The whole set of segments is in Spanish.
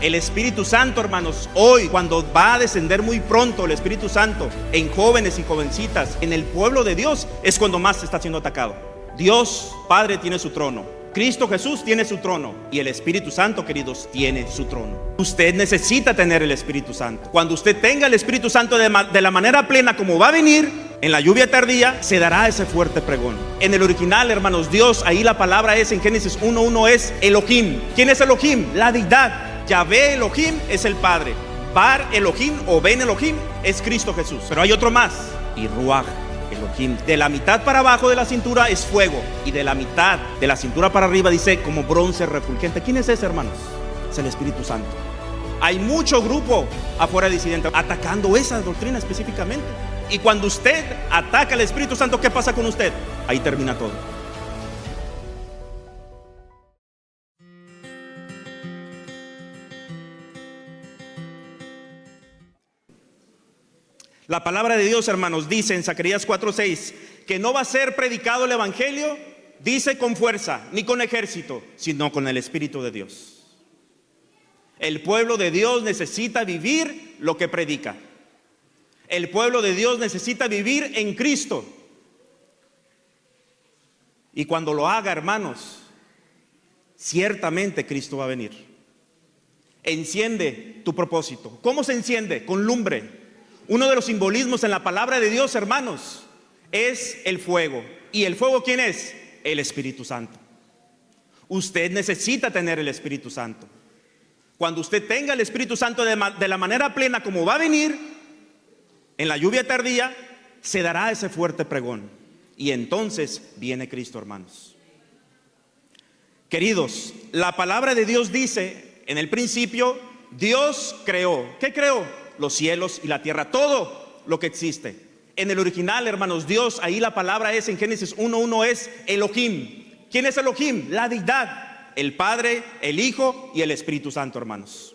El Espíritu Santo, hermanos, hoy cuando va a descender muy pronto el Espíritu Santo en jóvenes y jovencitas, en el pueblo de Dios, es cuando más está siendo atacado. Dios Padre tiene su trono, Cristo Jesús tiene su trono y el Espíritu Santo, queridos, tiene su trono. Usted necesita tener el Espíritu Santo. Cuando usted tenga el Espíritu Santo de la manera plena como va a venir, en la lluvia tardía, se dará ese fuerte pregón. En el original, hermanos, Dios, ahí la palabra es en Génesis 1:1 es Elohim. ¿Quién es Elohim? La deidad. Yahvé Elohim es el Padre. Bar Elohim o Ben Elohim es Cristo Jesús. Pero hay otro más, y Ruach Elohim. De la mitad para abajo de la cintura es fuego, y de la mitad de la cintura para arriba dice como bronce refulgente. ¿Quién es ese, hermanos? Es el Espíritu Santo. Hay mucho grupo afuera disidente atacando esa doctrina específicamente. Y cuando usted ataca al Espíritu Santo, ¿qué pasa con usted? Ahí termina todo. La palabra de Dios, hermanos, dice en Zacarías 4:6 que no va a ser predicado el evangelio, dice, con fuerza, ni con ejército, sino con el Espíritu de Dios. El pueblo de Dios necesita vivir lo que predica. El pueblo de Dios necesita vivir en Cristo. Y cuando lo haga, hermanos, ciertamente Cristo va a venir. Enciende tu propósito. ¿Cómo se enciende? Con lumbre. Uno de los simbolismos en la palabra de Dios, hermanos, es el fuego. ¿Y el fuego quién es? El Espíritu Santo. Usted necesita tener el Espíritu Santo. Cuando usted tenga el Espíritu Santo de la manera plena como va a venir, en la lluvia tardía, se dará ese fuerte pregón. Y entonces viene Cristo, hermanos. Queridos, la palabra de Dios dice, en el principio, Dios creó. ¿Qué creó? Los cielos y la tierra, todo lo que existe. En el original, hermanos, Dios, ahí la palabra es en Génesis 1:1 es Elohim. ¿Quién es Elohim? La deidad, el Padre, el Hijo y el Espíritu Santo, hermanos.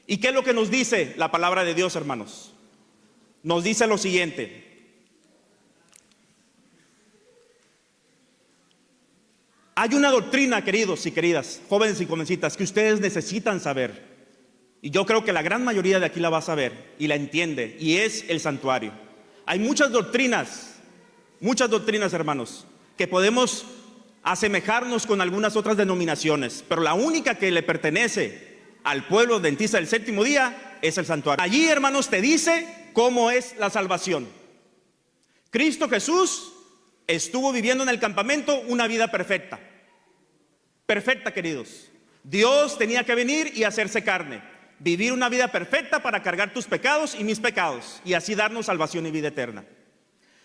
¿Y qué es lo que nos dice la palabra de Dios, hermanos? Nos dice lo siguiente: hay una doctrina, queridos y queridas, jóvenes y jovencitas, que ustedes necesitan saber. Y yo creo que la gran mayoría de aquí la va a saber y la entiende, y es el santuario. Hay muchas doctrinas, hermanos, que podemos asemejarnos con algunas otras denominaciones, pero la única que le pertenece al pueblo adventista del séptimo día es el santuario. Allí, hermanos, te dice cómo es la salvación. Cristo Jesús estuvo viviendo en el campamento una vida perfecta. Perfecta, queridos. Dios tenía que venir y hacerse carne, vivir una vida perfecta para cargar tus pecados y mis pecados, y así darnos salvación y vida eterna.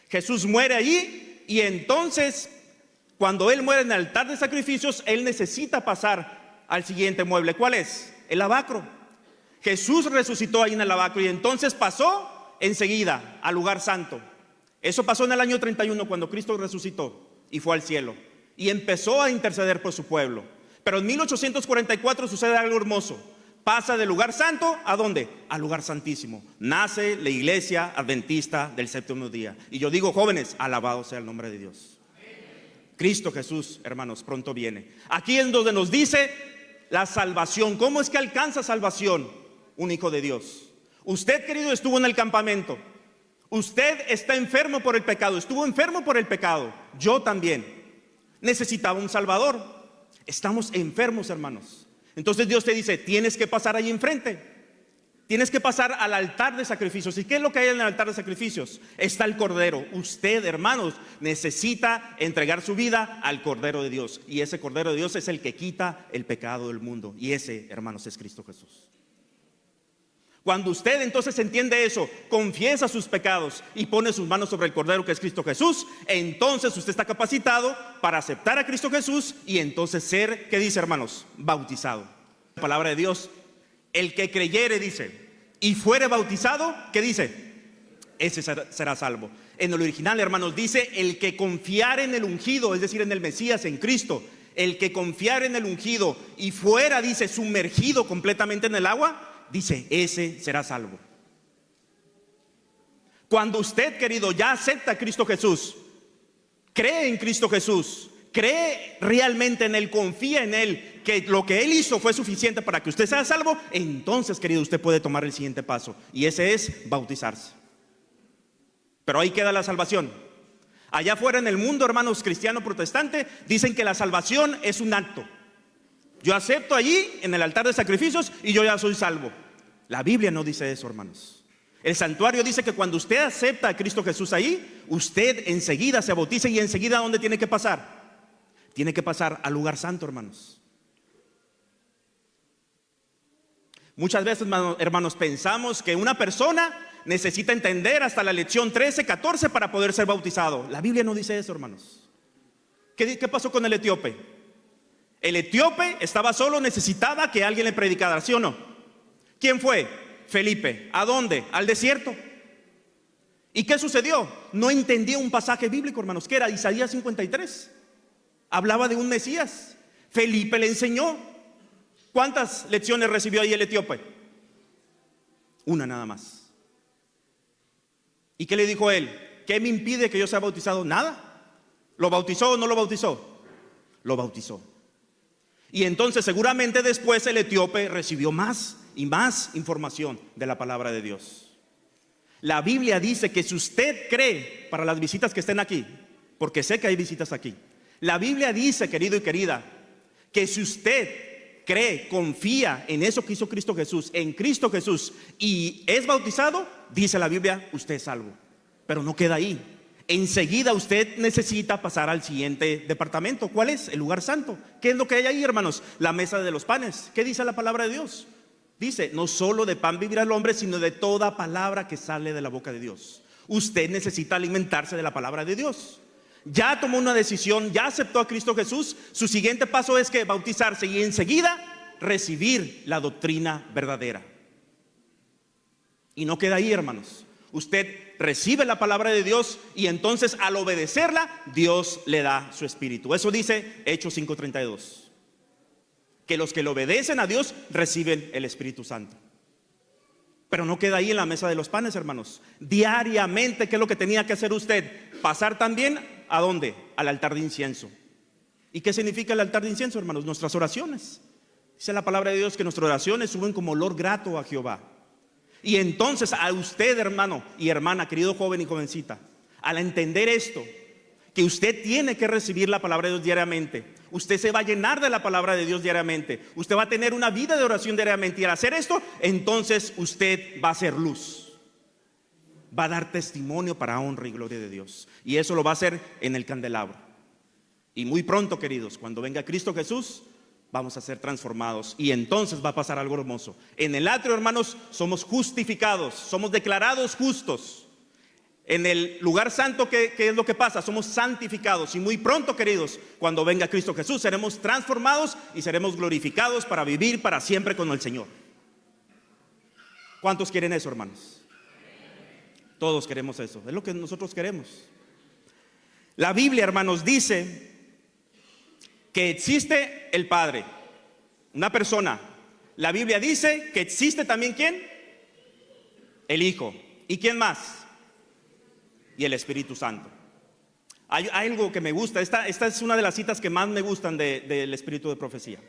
Jesús muere allí, y entonces cuando Él muere en el altar de sacrificios, Él necesita pasar al siguiente mueble. ¿Cuál es? El lavacro. Jesús resucitó ahí en el lavacro, y entonces pasó enseguida al lugar santo. Eso pasó en el año 31, cuando Cristo resucitó y fue al cielo, y empezó a interceder por su pueblo. Pero en 1844 sucede algo hermoso. Pasa del lugar santo, ¿a dónde? Al lugar santísimo. Nace la iglesia adventista del séptimo día. Y yo digo, jóvenes, alabado sea el nombre de Dios. Cristo Jesús, hermanos, pronto viene. Aquí es donde nos dice la salvación. ¿Cómo es que alcanza salvación un hijo de Dios? Usted, querido, estuvo en el campamento. Usted está enfermo por el pecado. Estuvo enfermo por el pecado. Yo también. Necesitaba un Salvador. Estamos enfermos, hermanos. Entonces Dios te dice, tienes que pasar ahí enfrente. Tienes que pasar al altar de sacrificios. ¿Y qué es lo que hay en el altar de sacrificios? Está el Cordero. Usted, hermanos, necesita entregar su vida al Cordero de Dios. Y ese Cordero de Dios es el que quita el pecado del mundo. Y ese, hermanos, es Cristo Jesús. Cuando usted entonces entiende eso, confiesa sus pecados y pone sus manos sobre el Cordero, que es Cristo Jesús, entonces usted está capacitado para aceptar a Cristo Jesús y entonces ser, ¿qué dice, hermanos? Bautizado. La palabra de Dios, el que creyere, dice, y fuere bautizado, ¿qué dice? Ese será salvo. En el original, hermanos, dice, el que confiare en el ungido, es decir, en el Mesías, en Cristo, el que confiare en el ungido y fuera, dice, sumergido completamente en el agua, dice, ese será salvo. Cuando usted, querido, ya acepta a Cristo Jesús, cree en Cristo Jesús, cree realmente en Él, confía en Él, que lo que Él hizo fue suficiente para que usted sea salvo, entonces, querido, usted puede tomar el siguiente paso, y ese es bautizarse. Pero ahí queda la salvación. Allá afuera en el mundo, hermanos, cristiano protestante, dicen que la salvación es un acto. Yo acepto allí en el altar de sacrificios y yo ya soy salvo. La Biblia no dice eso, hermanos. El santuario dice que cuando usted acepta a Cristo Jesús ahí, usted enseguida se bautiza. Y enseguida, ¿a dónde tiene que pasar? Tiene que pasar al lugar santo, hermanos. Muchas veces, hermanos, pensamos que una persona necesita entender hasta la lección 13, 14 para poder ser bautizado. La Biblia no dice eso, hermanos. ¿Qué pasó con el etíope? El etíope estaba solo, necesitaba que alguien le predicara, ¿sí o no? ¿Quién fue? Felipe. ¿A dónde? Al desierto. ¿Y qué sucedió? No entendía un pasaje bíblico, hermanos, que era Isaías 53. Hablaba de un Mesías. Felipe le enseñó. ¿Cuántas lecciones recibió ahí el etíope? Una nada más. ¿Y qué le dijo él? ¿Qué me impide que yo sea bautizado? Nada. ¿Lo bautizó o no lo bautizó? Lo bautizó. Y entonces seguramente después el etíope recibió más y más información de la palabra de Dios. La Biblia dice que si usted cree, para las visitas que estén aquí, porque sé que hay visitas aquí, la Biblia dice, querido y querida, que si usted cree, confía en eso que hizo Cristo Jesús, en Cristo Jesús, y es bautizado, dice la Biblia, usted es salvo. Pero no queda ahí. Enseguida usted necesita pasar al siguiente departamento. ¿Cuál es? El lugar santo. ¿Qué es lo que hay ahí, hermanos? La mesa de los panes. ¿Qué dice la palabra de Dios? Dice, no solo de pan vivirá el hombre, sino de toda palabra que sale de la boca de Dios. Usted necesita alimentarse de la palabra de Dios. Ya tomó una decisión, ya aceptó a Cristo Jesús. Su siguiente paso es que bautizarse y enseguida recibir la doctrina verdadera. Y no queda ahí, hermanos. Usted recibe la palabra de Dios y entonces al obedecerla, Dios le da su espíritu. Eso dice Hechos 5:32. Que los que le obedecen a Dios reciben el Espíritu Santo. Pero no queda ahí en la mesa de los panes, hermanos. Diariamente, ¿qué es lo que tenía que hacer usted? Pasar también, ¿a dónde? Al altar de incienso. ¿Y qué significa el altar de incienso, hermanos? Nuestras oraciones. Dice la palabra de Dios que nuestras oraciones suben como olor grato a Jehová. Y entonces a usted, hermano y hermana, querido joven y jovencita, al entender esto, que usted tiene que recibir la palabra de Dios diariamente, usted se va a llenar de la palabra de Dios diariamente, usted va a tener una vida de oración diariamente, y al hacer esto, entonces usted va a ser luz, va a dar testimonio para honra y gloria de Dios, y eso lo va a hacer en el candelabro. Y muy pronto, queridos, cuando venga Cristo Jesús, vamos a ser transformados y entonces va a pasar algo hermoso. En el atrio, hermanos, somos justificados, somos declarados justos. En el lugar santo, ¿qué es lo que pasa? Somos santificados. Y muy pronto, queridos, cuando venga Cristo Jesús, seremos transformados y seremos glorificados para vivir para siempre con el Señor. ¿Cuántos quieren eso, hermanos? Todos queremos eso, es lo que nosotros queremos. La Biblia, hermanos, dice que existe el Padre, una persona. La Biblia dice que existe también ¿quién? El Hijo. ¿Y quién más? Y el Espíritu Santo. Hay algo que me gusta. Esta es una de las citas que más me gustan del Espíritu de Profecía.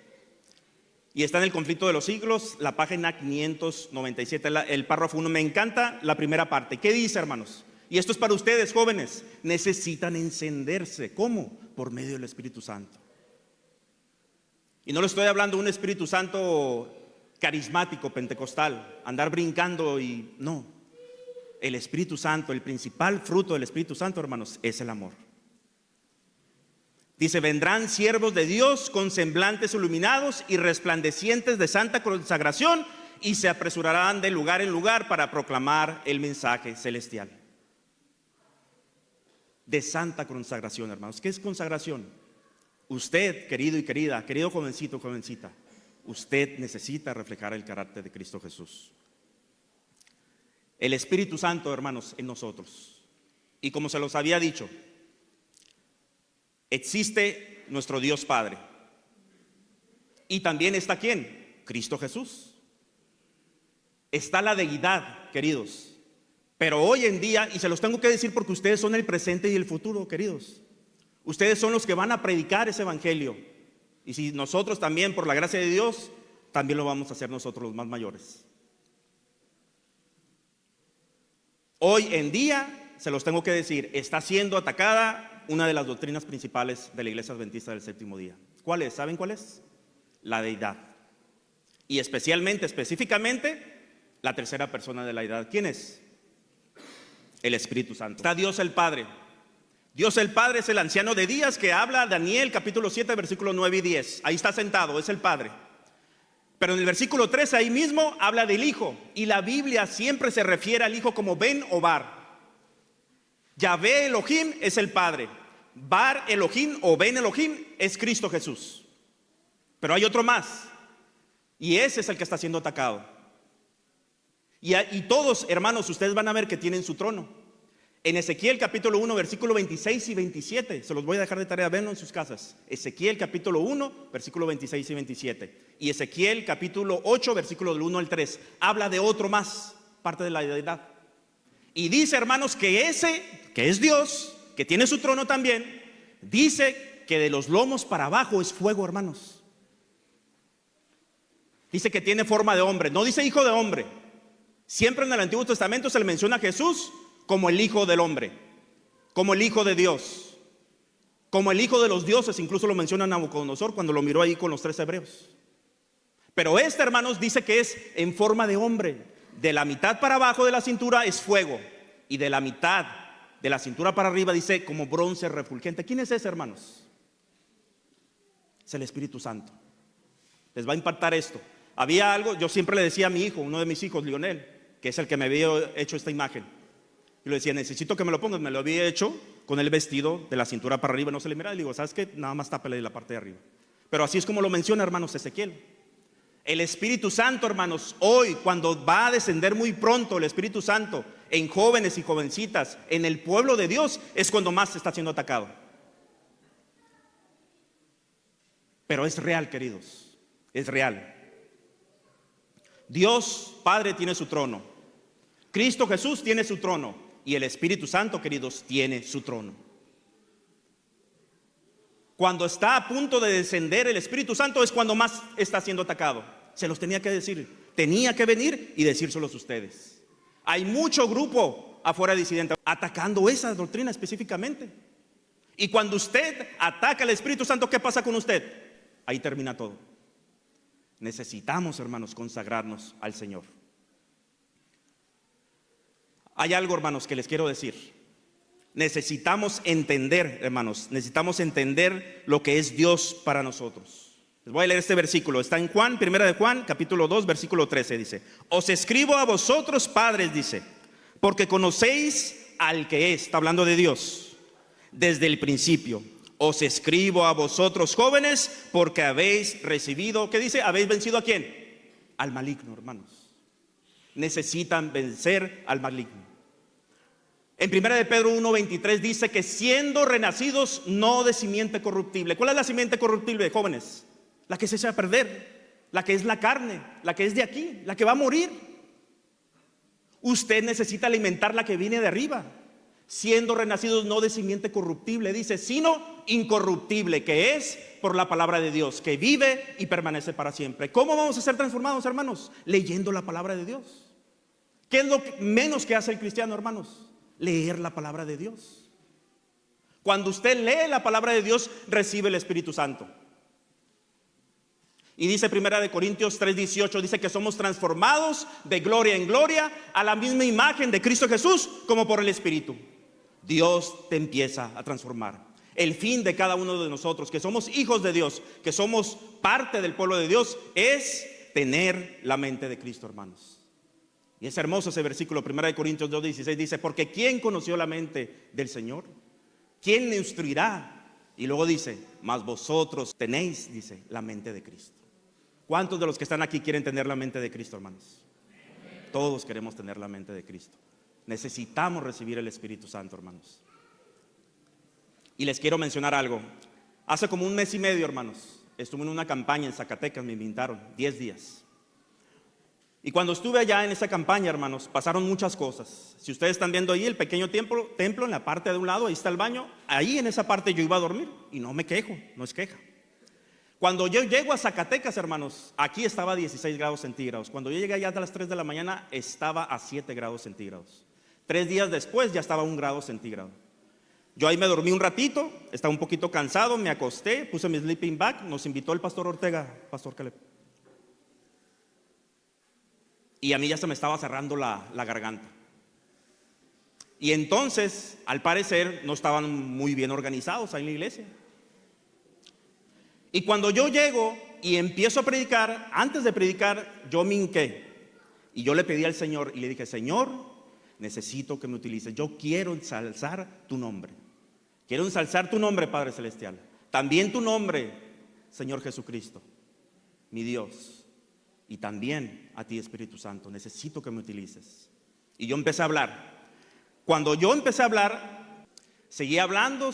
Y está en el Conflicto de los Siglos, la página 597, el párrafo 1. Me encanta la primera parte. ¿Qué dice, hermanos? Y esto es para ustedes, jóvenes. Necesitan encenderse. ¿Cómo? Por medio del Espíritu Santo. Y no le estoy hablando de un Espíritu Santo carismático, pentecostal, andar brincando y no. El Espíritu Santo, el principal fruto del Espíritu Santo, hermanos, es el amor. Dice, vendrán siervos de Dios con semblantes iluminados y resplandecientes de santa consagración y se apresurarán de lugar en lugar para proclamar el mensaje celestial. De santa consagración, hermanos. ¿Qué es consagración? Usted, querido y querida, querido jovencito, jovencita, usted necesita reflejar el carácter de Cristo Jesús. El Espíritu Santo, hermanos, en nosotros. Y como se los había dicho, existe nuestro Dios Padre. Y también está ¿quién? Cristo Jesús. Está la deidad, queridos. Pero hoy en día, y se los tengo que decir porque ustedes son el presente y el futuro, queridos. Ustedes son los que van a predicar ese evangelio. Y si nosotros también, por la gracia de Dios, también lo vamos a hacer nosotros los más mayores. Hoy en día, se los tengo que decir, está siendo atacada una de las doctrinas principales de la Iglesia Adventista del Séptimo Día. ¿Cuál es? ¿Saben cuál es? La deidad. Y específicamente, la tercera persona de la deidad. ¿Quién es? El Espíritu Santo. Está Dios el Padre. Dios el Padre es el anciano de días que habla Daniel capítulo 7 versículos 9 y 10. Ahí está sentado, es el Padre. Pero en el versículo 13 ahí mismo habla del Hijo. Y la Biblia siempre se refiere al Hijo como Ben o Bar. Yahvé Elohim es el Padre. Bar Elohim o Ben Elohim es Cristo Jesús. Pero hay otro más. Y ese es el que está siendo atacado. Y todos, hermanos, ustedes van a ver que tienen su trono. En Ezequiel capítulo 1, versículo 26 y 27, se los voy a dejar de tarea, verlo en sus casas. Ezequiel capítulo 1, versículo 26 y 27. Y Ezequiel capítulo 8, versículo del 1 al 3, habla de otro más, parte de la deidad. Y dice, hermanos, que ese, que es Dios, que tiene su trono también, dice que de los lomos para abajo es fuego, hermanos. Dice que tiene forma de hombre, no dice hijo de hombre. Siempre en el Antiguo Testamento se le menciona a Jesús como el Hijo del Hombre, como el Hijo de Dios, como el Hijo de los dioses. Incluso lo menciona Nabucodonosor cuando lo miró ahí con los 3 hebreos. Pero hermanos, dice que es en forma de hombre. De la mitad para abajo de la cintura es fuego, y de la mitad de la cintura para arriba dice como bronce refulgente. ¿Quién es ese, hermanos? Es el Espíritu Santo. Les va a impactar esto. Había algo, yo siempre le decía a mi hijo, uno de mis hijos, Lionel, que es el que me había hecho esta imagen. Y le decía, necesito que me lo pongas. Me lo había hecho con el vestido de la cintura para arriba, no se le miraba. Y le digo, ¿sabes qué? Nada más tápale de la parte de arriba. Pero así es como lo menciona, hermanos, Ezequiel. El Espíritu Santo, hermanos, hoy cuando va a descender muy pronto el Espíritu Santo en jóvenes y jovencitas, en el pueblo de Dios, es cuando más está siendo atacado. Pero es real, queridos, es real. Dios Padre tiene su trono, Cristo Jesús tiene su trono, y el Espíritu Santo, queridos, tiene su trono. Cuando está a punto de descender el Espíritu Santo es cuando más está siendo atacado. Se los tenía que decir, tenía que venir y decírselos a ustedes. Hay mucho grupo afuera disidente atacando esa doctrina específicamente. Y cuando usted ataca al Espíritu Santo, ¿qué pasa con usted? Ahí termina todo. Necesitamos, hermanos, consagrarnos al Señor. Hay algo, hermanos, que les quiero decir. Necesitamos entender, hermanos, necesitamos entender lo que es Dios para nosotros. Les voy a leer este versículo, está en Juan, primera de Juan, capítulo 2, versículo 13, dice: os escribo a vosotros, padres, dice, porque conocéis al que es, está hablando de Dios, desde el principio. Os escribo a vosotros, jóvenes, porque habéis recibido, ¿qué dice? ¿Habéis vencido a quién? Al maligno, hermanos. Necesitan vencer al maligno. En 1 de Pedro 1:23 dice que siendo renacidos no de simiente corruptible. ¿Cuál es la simiente corruptible, jóvenes? La que se echa a perder, la que es la carne, la que es de aquí, la que va a morir. Usted necesita alimentar la que viene de arriba. Siendo renacidos no de simiente corruptible, dice, sino incorruptible, que es por la palabra de Dios, que vive y permanece para siempre. ¿Cómo vamos a ser transformados, hermanos? Leyendo la palabra de Dios. ¿Qué es lo menos que hace el cristiano, hermanos? Leer la palabra de Dios. Cuando usted lee la palabra de Dios, recibe el Espíritu Santo. Y dice 1 Corintios 3:18, dice que somos transformados de gloria en gloria a la misma imagen de Cristo Jesús, como por el Espíritu. Dios te empieza a transformar. El fin de cada uno de nosotros, que somos hijos de Dios, que somos parte del pueblo de Dios, es tener la mente de Cristo, hermanos. Y es hermoso ese versículo, 1 Corintios 2:16, dice, porque ¿quién conoció la mente del Señor? ¿Quién le instruirá? Y luego dice, mas vosotros tenéis, dice, la mente de Cristo. ¿Cuántos de los que están aquí quieren tener la mente de Cristo, hermanos? Todos queremos tener la mente de Cristo. Necesitamos recibir el Espíritu Santo, hermanos. Y les quiero mencionar algo. Hace como 1 mes y medio, hermanos, estuve en una campaña en Zacatecas, me invitaron 10 días. Y cuando estuve allá en esa campaña, hermanos, pasaron muchas cosas. Si ustedes están viendo ahí el pequeño templo en la parte de un lado, ahí está el baño. Ahí en esa parte yo iba a dormir y no me quejo, no es queja. Cuando yo llego a Zacatecas, hermanos, aquí estaba a 16 grados centígrados. Cuando yo llegué allá a las 3 de la mañana, estaba a 7 grados centígrados. 3 días después ya estaba a 1 grado centígrado. Yo ahí me dormí un ratito, estaba un poquito cansado, me acosté, puse mi sleeping bag. Nos invitó el pastor Ortega, pastor Caleb. Y a mí ya se me estaba cerrando la garganta. Y entonces, al parecer, no estaban muy bien organizados ahí en la iglesia. Y cuando yo llego y empiezo a predicar, antes de predicar, yo me hinqué. Y yo le pedí al Señor y le dije: Señor, necesito que me utilices. Yo quiero ensalzar tu nombre. Quiero ensalzar tu nombre, Padre Celestial. También tu nombre, Señor Jesucristo, mi Dios. Y también a ti, Espíritu Santo, necesito que me utilices. Y yo empecé a hablar. Cuando yo empecé a hablar, seguí hablando,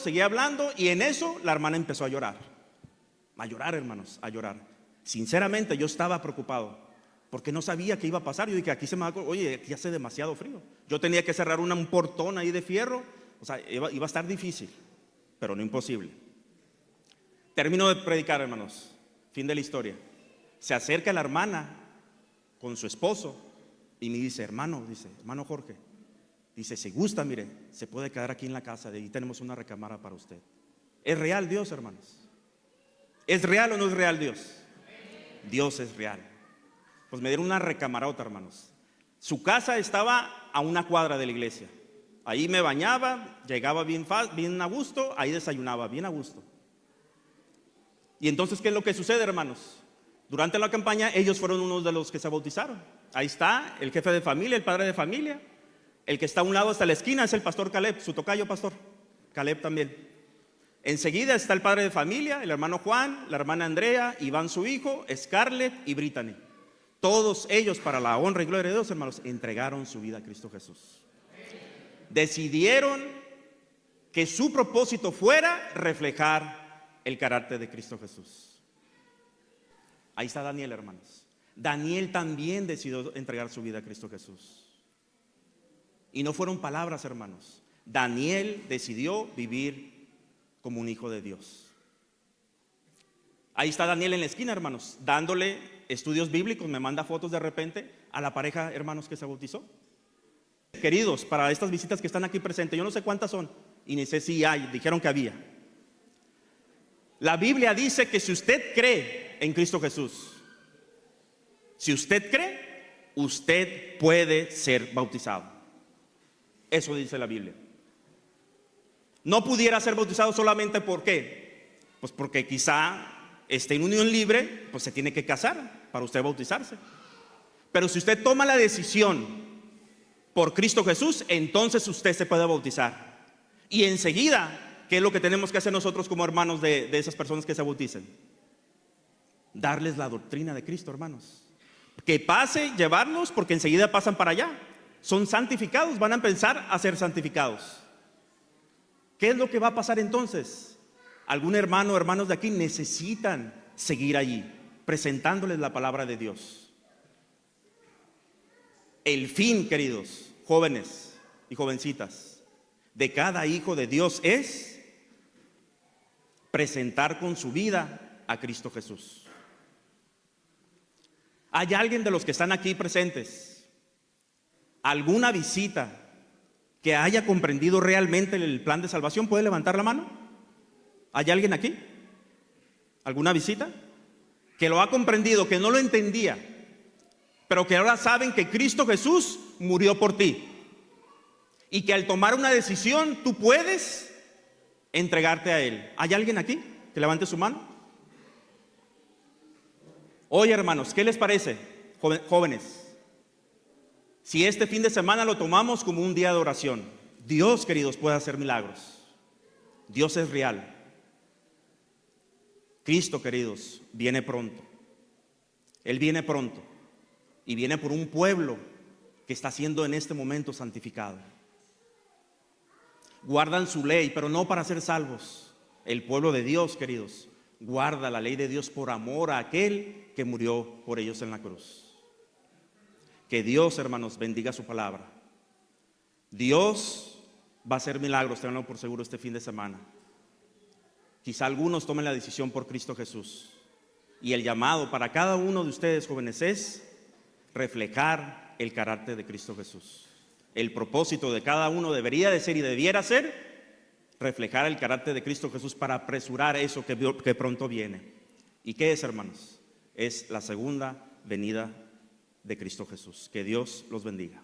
y en eso la hermana empezó a llorar. A llorar, hermanos, a llorar. Sinceramente yo estaba preocupado, porque no sabía qué iba a pasar. Yo dije: aquí se me va, oye, aquí hace demasiado frío. Yo tenía que cerrar un portón ahí de fierro. O sea, iba a estar difícil, pero no imposible. Termino de predicar, hermanos. Fin de la historia. Se acerca la hermana con su esposo y me dice: hermano Jorge, dice, si gusta, mire, se puede quedar aquí en la casa, de ahí tenemos una recámara para usted. ¿Es real Dios, hermanos? ¿Es real o no es real Dios? Dios es real. Pues me dieron una recamarota, hermanos. Su casa estaba a 1 cuadra de la iglesia. Ahí me bañaba, llegaba bien a gusto, ahí desayunaba bien a gusto. Y entonces, ¿qué es lo que sucede, hermanos? Durante la campaña ellos fueron unos de los que se bautizaron. Ahí está el jefe de familia, el padre de familia. El que está a un lado hasta la esquina es el pastor Caleb, su tocayo pastor Caleb también. Enseguida está el padre de familia, el hermano Juan, la hermana Andrea, Iván su hijo, Scarlett y Brittany. Todos ellos, para la honra y gloria de Dios, hermanos, entregaron su vida a Cristo Jesús. Decidieron que su propósito fuera reflejar el carácter de Cristo Jesús. Ahí está Daniel, hermanos. Daniel también decidió entregar su vida a Cristo Jesús. Y no fueron palabras, hermanos. Daniel decidió vivir como un hijo de Dios. Ahí está Daniel en la esquina, hermanos, dándole estudios bíblicos. Me manda fotos de repente a la pareja, hermanos, que se bautizó. Queridos, para estas visitas que están aquí presentes, yo no sé cuántas son y ni sé si hay, dijeron que había. La Biblia dice que si usted cree en Cristo Jesús, si usted cree, usted puede ser bautizado. Eso dice la Biblia. No pudiera ser bautizado solamente ¿por qué? Pues porque quizá esté en unión libre, pues se tiene que casar para usted bautizarse. Pero si usted toma la decisión por Cristo Jesús, entonces usted se puede bautizar. Y enseguida, ¿qué es lo que tenemos que hacer nosotros como hermanos de esas personas que se bauticen? Darles la doctrina de Cristo, hermanos. Que pase, llevarlos, porque enseguida pasan para allá. Son santificados, van a empezar a ser santificados. ¿Qué es lo que va a pasar entonces? Algún hermano o hermanos de aquí necesitan seguir allí, presentándoles la palabra de Dios. El fin, queridos jóvenes y jovencitas, de cada hijo de Dios es presentar con su vida a Cristo Jesús. ¿Hay alguien de los que están aquí presentes, alguna visita que haya comprendido realmente el plan de salvación? ¿Puede levantar la mano? ¿Hay alguien aquí? ¿Alguna visita? Que lo ha comprendido, que no lo entendía, pero que ahora saben que Cristo Jesús murió por ti. Y que al tomar una decisión tú puedes entregarte a Él. ¿Hay alguien aquí que levante su mano? Oye, hermanos, ¿qué les parece, jóvenes? Si este fin de semana lo tomamos como un día de oración, Dios, queridos, puede hacer milagros. Dios es real. Cristo, queridos, viene pronto. Él viene pronto y viene por un pueblo que está siendo en este momento santificado. Guardan su ley, pero no para ser salvos. El pueblo de Dios, queridos, guarda la ley de Dios por amor a aquel que murió por ellos en la cruz. Que Dios, hermanos, bendiga su palabra. Dios va a hacer milagros, tenganlo por seguro, este fin de semana. Quizá algunos tomen la decisión por Cristo Jesús. Y el llamado para cada uno de ustedes, jóvenes, es reflejar el carácter de Cristo Jesús. El propósito de cada uno debería de ser y debiera ser reflejar el carácter de Cristo Jesús para apresurar eso que pronto viene. ¿Y qué es, hermanos? Es la segunda venida de Cristo Jesús. Que Dios los bendiga.